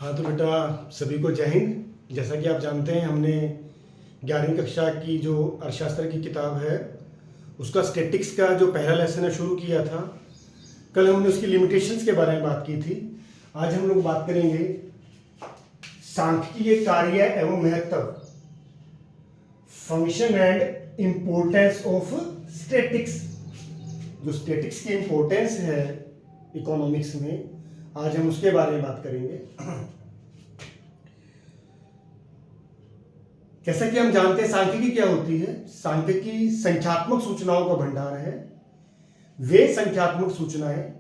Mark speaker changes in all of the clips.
Speaker 1: हाँ तो बेटा सभी को जय हिंद। जैसा कि आप जानते हैं हमने 11वीं कक्षा की जो अर्थशास्त्र की किताब है उसका स्टैटिक्स का जो पहला लेसन है शुरू किया था। कल हमने उसकी लिमिटेशंस के बारे में बात की थी। आज हम लोग बात करेंगे सांख्यिकीय कार्य एवं महत्व, function and importance of statics. जो स्टैटिक्स की इम्पोर्टेंस है इकोनॉमिक्स में, आज हम उसके बारे में बात करेंगे। जैसा कि हम जानते हैं सांख्यिकी क्या होती है। सांख्यिकी संख्यात्मक सूचनाओं का भंडार है। वे संख्यात्मक सूचनाएं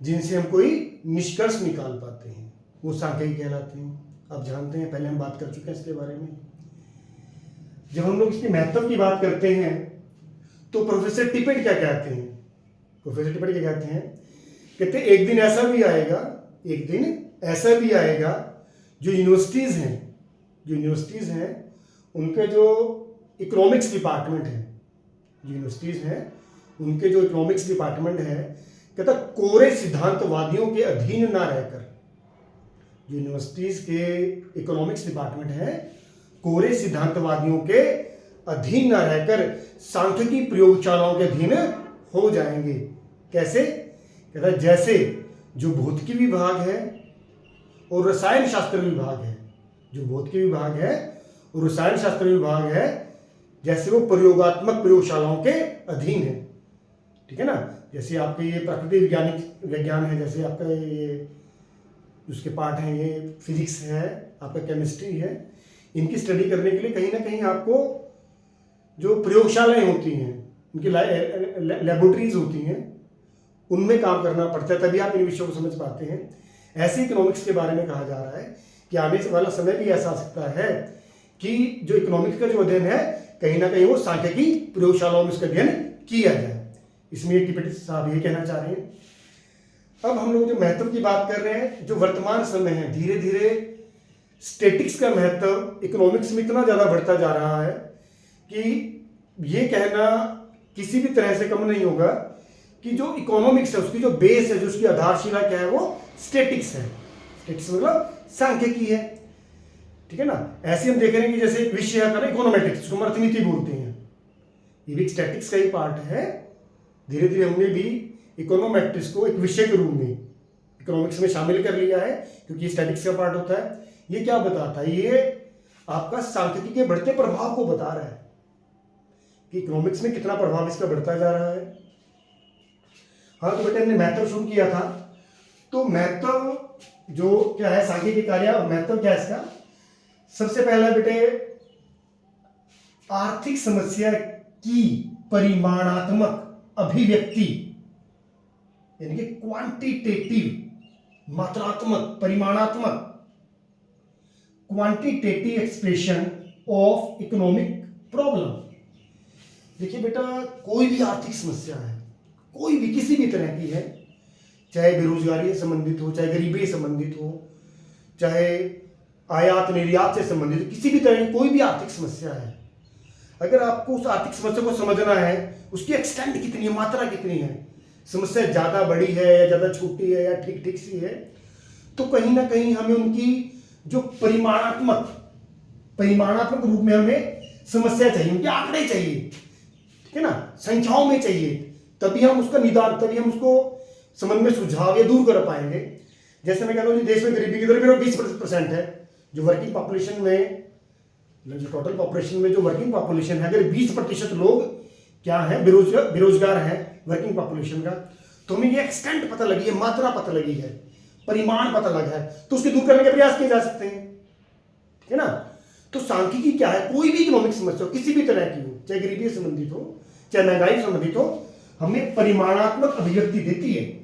Speaker 1: जिनसे हम कोई निष्कर्ष निकाल पाते हैं वो सांख्यिकी कहलाते हैं। आप जानते हैं, पहले हम बात कर चुके हैं इसके बारे में। जब हम लोग इसके महत्व की बात करते हैं तो प्रोफेसर टिपेट क्या कहते हैं? प्रोफेसर टिपेट क्या कहते हैं? कहते हैं एक दिन ऐसा भी आएगा जो यूनिवर्सिटीज़ हैं उनके जो इकोनॉमिक्स डिपार्टमेंट है, कहता कोरे सिद्धांतवादियों के अधीन ना रहकर, जो यूनिवर्सिटीज के इकोनॉमिक्स डिपार्टमेंट है कोरे सिद्धांतवादियों के अधीन ना रहकर सांख्यिकी प्रयोगशालाओं के अधीन हो जाएंगे। कैसे? कहता जैसे जो भौतिकी विभाग है और रसायन शास्त्र विभाग है, जैसे वो प्रयोगात्मक प्रयोगशालाओं के अधीन है। ठीक है ना। जैसे आपके ये प्राकृतिक विज्ञान है, जैसे आपका ये उसके पार्ट हैं, ये फिजिक्स है, आपका केमिस्ट्री है, इनकी स्टडी करने के लिए कहीं ना कहीं आपको जो प्रयोगशालाएं होती हैं, उनकी लेबोरेटरीज होती हैं, उनमें काम करना पड़ता है, तभी आप इन विषयों को समझ पाते हैं। ऐसे इकोनॉमिक्स के बारे में कहा जा रहा है कि आने वाला समय भी ऐसा आ सकता है कि जो इकोनॉमिक्स का जो अध्ययन है कहीं ना कहीं वो सांख्यिकी प्रयोगशालाओं में उसका अध्ययन किया जाए। इसमें टिपेट साहब ये कहना चाह रहे हैं। अब हम लोग जो महत्व की बात कर रहे हैं, जो वर्तमान समय है, धीरे धीरे स्टैटिक्स का महत्व इकोनॉमिक्स में इतना ज़्यादा बढ़ता जा रहा है कि ये कहना किसी भी तरह से कम नहीं होगा कि जो इकोनॉमिक्स है उसकी जो बेस है, जो उसकी आधारशिला क्या है, वो स्टैटिक्स है। स्टैटिक्स मतलब सांख्यिकी है। ठीक है ना। ऐसे हम देख रहे हैं कि जैसे एक विषय है इकोनोमेट्रिक्स, जिसको हम अर्थनीति बोलते हैं, ये भी स्टैटिक्स का ही पार्ट है। धीरे धीरे हमने भी इकोनोमेट्रिक्स को एक विषय के रूप में इकोनॉमिक्स में शामिल कर लिया है, क्योंकि ये स्टैटिक्स का पार्ट होता है। ये क्या बताता है? ये आपका सांख्यिकी के बढ़ते प्रभाव को बता रहा है कि इकोनॉमिक्स में कितना प्रभाव इसका बढ़ता जा रहा है। हाँ तो बेटे हमने महत्व शुरू किया था, तो महत्व जो क्या है सांख्यिकी कार्य, महत्व क्या है इसका? सबसे पहला बेटे आर्थिक समस्या की परिमाणात्मक अभिव्यक्ति, यानी कि क्वांटिटेटिव, मात्रात्मक, परिमाणात्मक, quantitative expression of economic problem. देखिए बेटा, कोई भी आर्थिक समस्या है, कोई भी किसी भी तरह की है, चाहे बेरोजगारी से संबंधित हो, चाहे गरीबी से संबंधित हो, चाहे आयात निर्यात से संबंधित, किसी भी तरह की कोई भी आर्थिक समस्या है, अगर आपको उस आर्थिक समस्या को समझना है, उसकी एक्सटेंट कितनी है, मात्रा कितनी है, समस्या ज़्यादा बड़ी है या ज़्यादा छोटी है या ठीक ठीक सी है, तो कहीं ना कहीं हमें उनकी जो परिमाणात्मक रूप में हमें समस्या चाहिए, उनके आंकड़े चाहिए। ठीक है ना, संख्याओं में चाहिए, तभी हम उसका निदान, तभी हम उसको संबंध में सुझाव या दूर कर पाएंगे। जैसे मैं कहता हूँ देश में गरीबी की दर 20% है, जो वर्किंग पॉपुलेशन में, जो टोटल पॉपुलेशन में जो वर्किंग पॉपुलेशन है, अगर 20% लोग क्या है, बेरोजगार हैं वर्किंग पॉपुलेशन का, तो हमें ये एक्सटेंट पता लगी है, मात्रा पता लगी है, परिमाण पता लगा है, तो उसके दूर करने के प्रयास किए जा सकते हैं। ठीक है ना। तो सांख्यिकी क्या है? कोई भी इकोनॉमिक समस्या हो, किसी भी तरह की हो, चाहे गरीबी से संबंधित हो, चाहे महंगाई से संबंधित हो, हमें परिमाणात्मक अभिव्यक्ति देती है,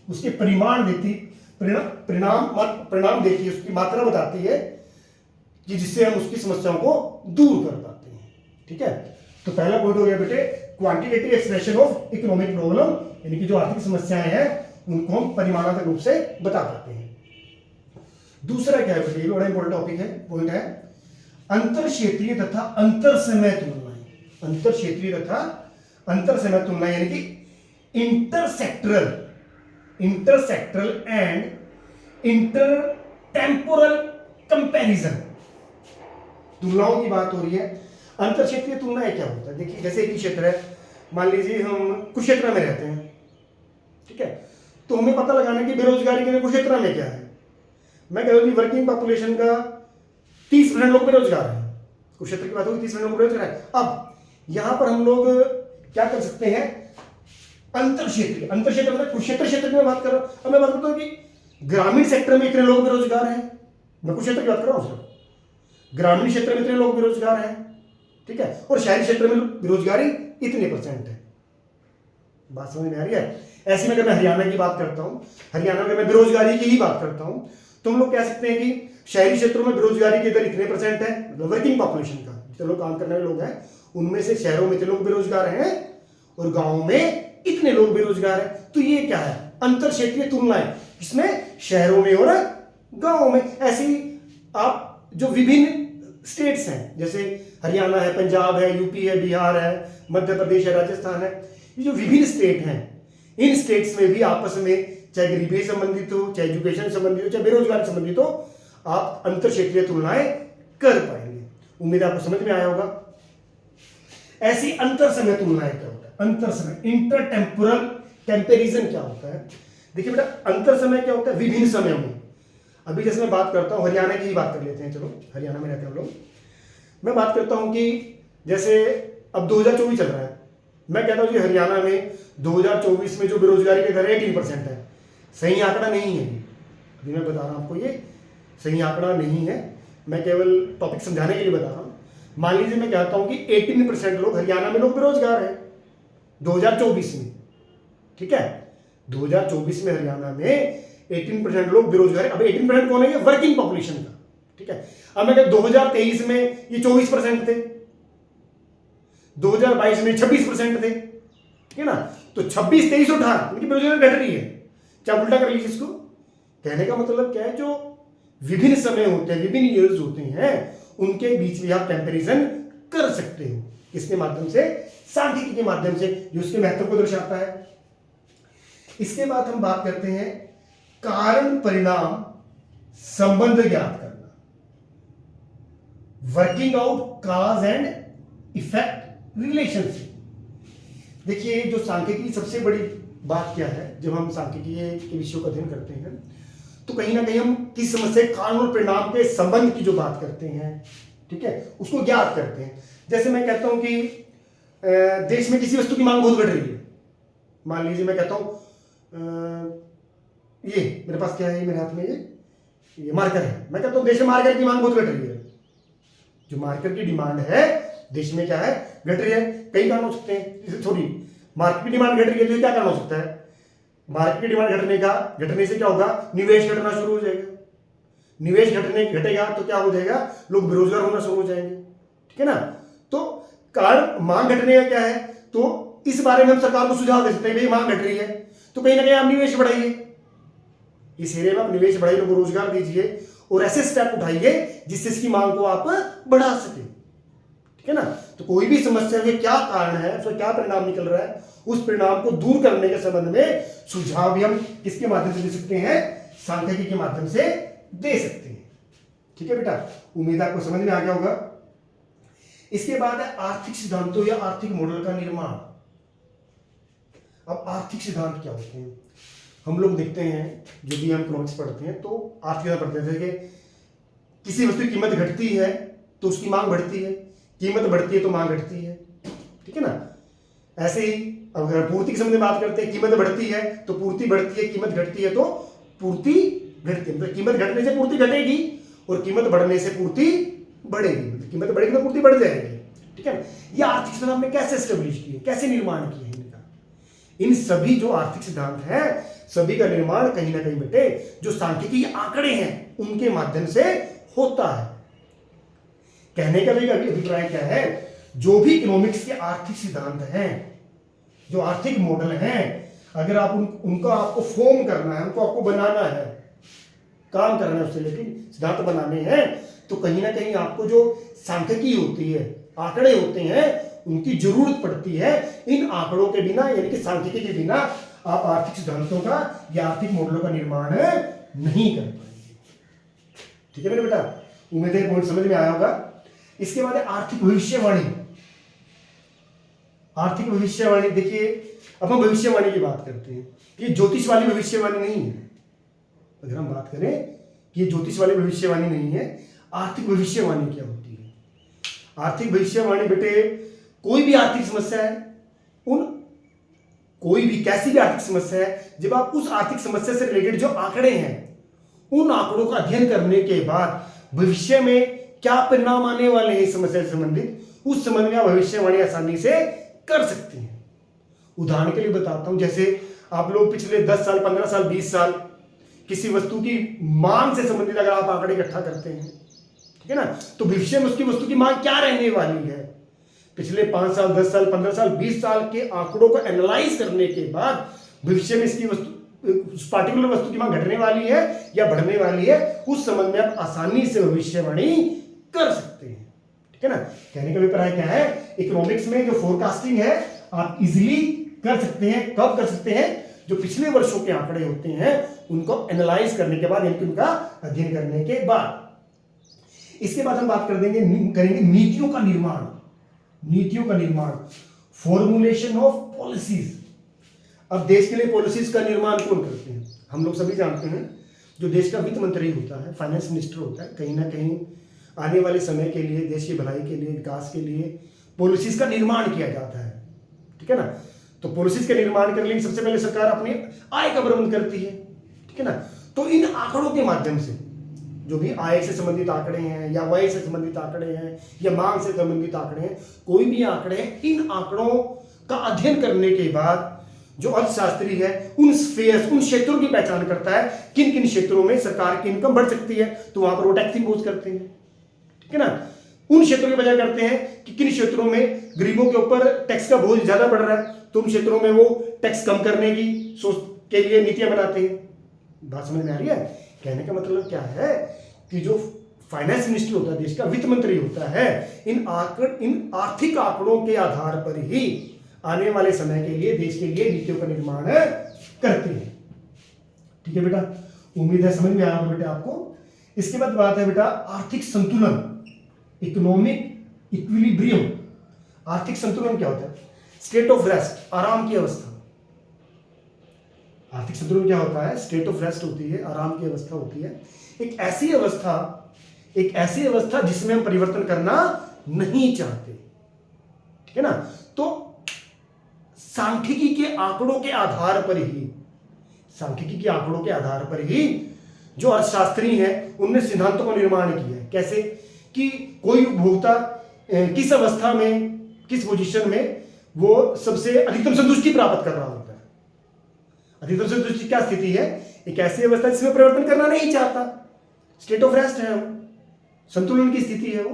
Speaker 1: उसके परिमाण देती, परिणाम देती है, उसकी मात्रा बताती है कि जिससे हम उसकी समस्याओं को दूर कर पाते हैं। ठीक है। तो पहला पॉइंट हो गया बेटे quantitative expression of economic problem, यानी कि जो आर्थिक समस्याएं हैं उनको हम परिमाणात्मक रूप से बता पाते हैं। दूसरा क्या है बेटे, ये बड़ा इंपॉर्टेंट टॉपिक है, पॉइंट है अंतर क्षेत्रीय तथा अंतर समय तुलनाएं। अंतर क्षेत्रीय तथा अंतर समय तुलनाएं, यानी कि इंटरसेक्टरल एंड इंटर टेम्पोरल कंपैरिजन, तुलनाओं की बात हो रही है। अंतर क्षेत्रीय तुलनाएं क्या होता है? देखिए जैसे एक ही क्षेत्र है, मान लीजिए हम कुरुक्षेत्र में रहते हैं, ठीक है, तो हमें पता लगाना है कि बेरोजगारी के कुरुक्षेत्र में क्या है। मैं कह रहा हूँ वर्किंग पॉपुलेशन का 30% लोग बेरोजगार हैं, कुरुक्षेत्र की बात होगी 30% लोग बेरोजगार है। अब यहां पर हम लोग क्या कर सकते हैं, अंतर क्षेत्र मतलब कुरुक्षेत्र क्षेत्र की मैं बात कर रहा हूं। अब मैं बात करता हूं कि ग्रामीण सेक्टर में इतने लोग बेरोजगार हैं, मैं कुरुक्षेत्र की बात कर रहा हूं सिर्फ, ग्रामीण क्षेत्र में इतने लोग बेरोजगार हैं, ठीक है, और शहरी क्षेत्र में बेरोजगारी इतने % है। बात समझ में आ रही है? ऐसे में अगर मैं हरियाणा की बात करता हूं, हरियाणा में मैं बेरोजगारी की ही बात करता हूं, तो हम लोग कह सकते हैं कि शहरी क्षेत्रों में बेरोजगारी की दर इतने % है, मतलब वर्किंग पॉपुलेशन का जो लोग काम करने वाले लोग हैं उनमें से शहरों में इतने लोग बेरोजगार हैं और गांवों में इतने लोग बेरोजगार हैं। तो ये क्या है, अंतर क्षेत्रीय तुलनाएं, इसमें शहरों में और गांवों में। ऐसी आप जो विभिन्न स्टेट्स हैं, जैसे हरियाणा है, पंजाब है, यूपी है, बिहार है, मध्य प्रदेश है, राजस्थान है, ये जो विभिन्न स्टेट हैं, इन स्टेट्स में भी आपस में चाहे गरीबी संबंधित हो, चाहे एजुकेशन संबंधित हो, चाहे बेरोजगार संबंधित हो, आप अंतर क्षेत्रीय तुलनाएं कर पाएंगे। उम्मीद है आपको समझ में आया होगा। ऐसी अंतर समय तुलनाएं क्या होता है? अंतर समय, इंटर टेम्पोरल कंपैरिजन क्या होता है? देखिए बेटा, अंतर समय क्या होता है? विभिन्न समयों में। अभी जैसे मैं बात करता हूं, हरियाणा की ही बात कर लेते हैं, चलो हरियाणा में रहते हैं हम लोग। मैं बात करता हूं कि जैसे अब 2024 चल रहा है, मैं कहता हूं कि हरियाणा में 2024 में जो बेरोजगारी की दर 18% है। सही आंकड़ा नहीं है, अभी मैं बता रहा हूं आपको, ये सही आंकड़ा नहीं है, मैं केवल टॉपिक समझाने के लिए बता रहा हूं। मान लीजिए मैं कहता हूं कि 18% लोग हरियाणा में लोग बेरोजगार हैं 2024 में, ठीक है, 2024 में हरियाणा में 18% लोग बेरोजगार है। अब 18% कौन है? ये वर्किंग पॉपुलेशन का, ठीक है। अब मैं 2023 में ये 24% थे, 2022 में 26% थे, ठीक है ना। तो 26, 23 और 18 इनकी बेरोजगारी घट रही है। क्या उल्टा कर लीजिए इसको, कहने का मतलब क्या है, जो विभिन्न समय होते हैं, विभिन्न ईयर्स होते हैं, उनके बीच में आप कंपैरिजन कर सकते हो। इसके माध्यम से, सांख्यिकी के माध्यम से, जो उसके महत्व को दर्शाता है। इसके बाद हम बात करते हैं कारण परिणाम संबंध ज्ञात करना, working out cause and effect relationship. देखिए जो सांख्यिकी की सबसे बड़ी बात क्या है, जब हम सांख्यिकी के विषयों का अध्ययन करते हैं तो कहीं ना कहीं हम किस समस्या, कारण और परिणाम के संबंध की जो बात करते हैं, ठीक है, उसको ज्ञात करते हैं। जैसे मैं कहता हूं कि देश में किसी वस्तु की मांग बहुत बढ़ रही है। मान लीजिए मैं कहता हूं ये मेरे पास क्या है, मेरे हाथ में ये मार्कर है। मैं कहता हूं देश में मार्कर की मांग बहुत घट रही है। जो मार्कर की डिमांड है देश में क्या है, घट रही है। कई कारण हो सकते हैं, सॉरी, मार्केट की डिमांड घट रही है तो क्या कारण हो सकता है? मार्केट की डिमांड घटने से क्या होगा, निवेश घटना शुरू हो जाएगा। निवेश घटेगा तो क्या हो जाएगा, लोग बेरोजगार होना शुरू हो जाएंगे, ठीक है ना। तो कारण मांग घटने का क्या है, तो इस बारे में हम सरकार को सुझाव दे सकते हैं, भाई मांग घट रही है तो कहीं ना कहीं आप निवेश बढ़ाइए, इस एरिया में आप निवेश बढ़ाइए, लोगों को रोजगार दीजिए और ऐसे स्टेप उठाइए जिससे इसकी मांग को आप बढ़ा सके, ठीक है ना। तो कोई भी समस्या के क्या कारण है, उसका क्या परिणाम निकल रहा है, उस परिणाम को दूर करने के संबंध में सुझाव भी हम किसके माध्यम से दे सकते हैं, सांख्यिकी के माध्यम से दे सकते हैं, ठीक है बेटा। उम्मीद आपको समझ में आ गया होगा। इसके बाद है आर्थिक सिद्धांतों या आर्थिक मॉडल का निर्माण। अब आर्थिक सिद्धांत क्या होते हैं, हम लोग देखते हैं जो भी हम इकोनॉमिक्स पढ़ते हैं तो आर्थिक सिद्धांत पढ़ते हैं कि किसी वस्तु की कीमत घटती है तो उसकी मांग बढ़ती है, कीमत बढ़ती है तो मांग घटती है, ठीक है ना। ऐसे ही अगर पूर्ति के संबंध में बात करते हैं, कीमत बढ़ती है तो पूर्ति बढ़ती है, कीमत घटती है तो पूर्ति घटती है। मतलब कीमत घटने से पूर्ति घटेगी और कीमत बढ़ने से पूर्ति बढ़ेगी, मतलब कीमत बढ़ेगी तो पूर्ति बढ़ जाएगी, ठीक है। ये आर्थिक सिद्धांत हमने कैसे एस्टेब्लिश किए, कैसे निर्माण किए इनका, इन सभी जो आर्थिक सिद्धांत हैं सभी का निर्माण कहीं ना कहीं बेटे जो सांख्यिकी आंकड़े हैं उनके माध्यम से होता है। कहने का भी अभिप्राय क्या है, जो भी इकोनॉमिक्स के आर्थिक सिद्धांत हैं, जो आर्थिक मॉडल हैं, अगर आप उनका आपको फॉर्म करना है, उनको आपको बनाना है, काम करना है उससे रिलेटेड सिद्धांत बनाने हैं, तो कहीं ना कहीं आपको जो सांख्यिकी होती है, आंकड़े होते हैं, उनकी जरूरत पड़ती है। इन आंकड़ों के बिना यानी कि सांख्यिकी के बिना आप आर्थिक सिद्धांतों का या आर्थिक मॉडलों का निर्माण नहीं कर पाएंगे, ठीक है मेरे बेटा, उम्मीद है पॉइंट समझ में आया होगा। इसके बाद है आर्थिक भविष्यवाणी। आर्थिक भविष्यवाणी, देखिए अब हम भविष्यवाणी की बात करते हैं। ये ज्योतिष वाली भविष्यवाणी नहीं है। अगर हम बात करें कि ये ज्योतिष वाली भविष्यवाणी नहीं है, आर्थिक भविष्यवाणी क्या होती है? आर्थिक भविष्यवाणी बेटे, कोई भी आर्थिक समस्या है, कोई भी कैसी भी आर्थिक समस्या है, जब आप उस आर्थिक समस्या से रिलेटेड जो आंकड़े हैं, उन आंकड़ों का अध्ययन करने के बाद भविष्य में क्या परिणाम आने वाले हैं इस समस्या से संबंधित, उस संबंध में आप भविष्यवाणी आसानी से कर सकते हैं। उदाहरण के लिए बताता हूं, जैसे आप लोग पिछले 10 साल, 15 साल, 20 साल किसी वस्तु की मांग से संबंधित अगर आप आंकड़े इकट्ठा करते हैं, ठीक है ना, तो भविष्य में उसकी वस्तु की मांग क्या रहने वाली है, पिछले 5 साल, 10 साल, 15 साल, 20 साल के आंकड़ों को एनालाइज करने के बाद भविष्य में इसकी वस्तु, उस पार्टिकुलर वस्तु की मांग घटने वाली है या बढ़ने वाली है, उस संबंध में आप आसानी से भविष्यवाणी कर सकते हैं। ठीक है ना, कहने का अभिप्राय क्या है, इकोनॉमिक्स में जो फोरकास्टिंग है आप इजीली कर सकते हैं। कब कर सकते हैं? जो पिछले वर्षों के आंकड़े होते हैं उनको एनालाइज करने के बाद, यानी उनका अध्ययन करने के बाद। इसके बाद हम बात करेंगे नीतियों का निर्माण। नीतियों का निर्माण, फॉर्मुलेशन ऑफ पॉलिसीज। अब देश के लिए पॉलिसीज का निर्माण कौन करते हैं? हम लोग सभी जानते हैं, जो देश का वित्त मंत्री होता है, फाइनेंस मिनिस्टर होता है, कहीं ना कहीं आने वाले समय के लिए, देश की भलाई के लिए, विकास के लिए पॉलिसीज का निर्माण किया जाता है। ठीक है ना, तो पॉलिसीज का निर्माण करने के लिए सबसे पहले सरकार अपनी आय का प्रबंध करती है। ठीक है ना, तो इन आंकड़ों के माध्यम से, जो भी आय से संबंधित आंकड़े हैं या व्यय से संबंधित आंकड़े हैं या मांग से संबंधित आंकड़े हैं, कोई भी आंकड़े हैं, इन आंकड़ों का अध्ययन करने के बाद जो अर्थशास्त्री है उन स्फीयर्स, उन क्षेत्रों की पहचान करता है, किन किन क्षेत्रों में सरकार की इनकम बढ़ सकती है, तो वहां पर वो टैक्स इंपोज करते हैं। ठीक है ना, उन क्षेत्रों की वजह करते हैं कि किन क्षेत्रों में गरीबों के ऊपर टैक्स का बोझ ज्यादा बढ़ रहा है, तो उन क्षेत्रों में वो टैक्स कम करने की सोच के लिए नीतियां बनाते हैं। बात समझ में आ रही है? कहने का मतलब क्या है कि जो फाइनेंस मिनिस्टर होता है, देश का वित्त मंत्री होता है, इन आर्थिक आंकड़ों के आधार पर ही आने वाले समय के लिए, देश के लिए नीतियों का निर्माण करते हैं। ठीक है बेटा, उम्मीद है समझ में आया होगा बेटा आपको। इसके बाद बात है बेटा आर्थिक संतुलन, इकोनॉमिक इक्विलिब्रियम। आर्थिक संतुलन क्या होता है? स्टेट ऑफ रेस्ट, आराम की अवस्था। आर्थिक संतुलन क्या होता है? स्टेट ऑफ रेस्ट होती है, आराम की अवस्था होती है। एक ऐसी अवस्था जिसमें हम परिवर्तन करना नहीं चाहते। ठीक है ना, तो सांख्यिकी के आंकड़ों के आधार पर ही जो अर्थशास्त्री हैं उनने सिद्धांतों का निर्माण किया है। कैसे कि कोई उपभोक्ता किस अवस्था में, किस पोजीशन में वो सबसे अधिकतम संतुष्टि प्राप्त कर रहा होता है। अधिकतम संतुष्टि क्या स्थिति है? एक ऐसी अवस्था जिसमें परिवर्तन करना नहीं चाहता, स्टेट ऑफ रेस्ट है वो, संतुलन की स्थिति है वो।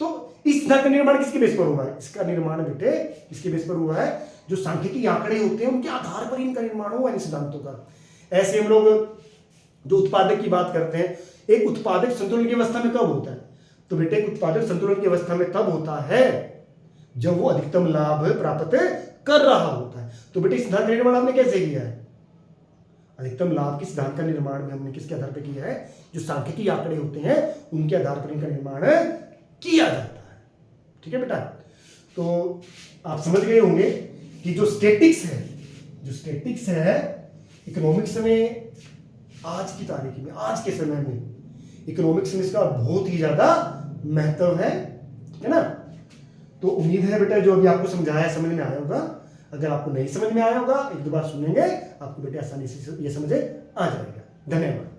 Speaker 1: तो इस सिद्धांत का निर्माण किसके बेस पर हुआ है? इसका निर्माण बेटे किसके बेस पर हुआ है? जो सांख्यिकी आंकड़े होते हैं उनके आधार पर इनका निर्माण हुआ है, इन सिद्धांतों का। ऐसे हम लोग जो उत्पादक की बात करते हैं, एक उत्पादक संतुलन की अवस्था में कब होता है? तो बेटे एक उत्पादक संतुलन की अवस्था में तब होता है जब वो अधिकतम लाभ प्राप्त कर रहा होता है। तो बेटे सिद्धांत का निर्माण हमने कैसे किया है? अधिकतम लाभ के सिद्धांत का निर्माण में हमने किसके आधार पर किया है? जो सांख्यिकी आंकड़े होते हैं उनके आधार पर इनका निर्माण किया जाता है। ठीक है बेटा, तो आप समझ गए होंगे कि जो स्टैटिक्स है इकोनॉमिक्स में, आज की तारीख में, आज के समय में इकोनॉमिक्स में इसका बहुत ही ज्यादा महत्व है ना। तो उम्मीद है बेटा जो अभी आपको समझाया समझ में आया होगा। अगर आपको नहीं समझ में आया होगा, एक दो बार सुनेंगे, आपको बेटे आसानी से ये समझ आ जाएगा। धन्यवाद।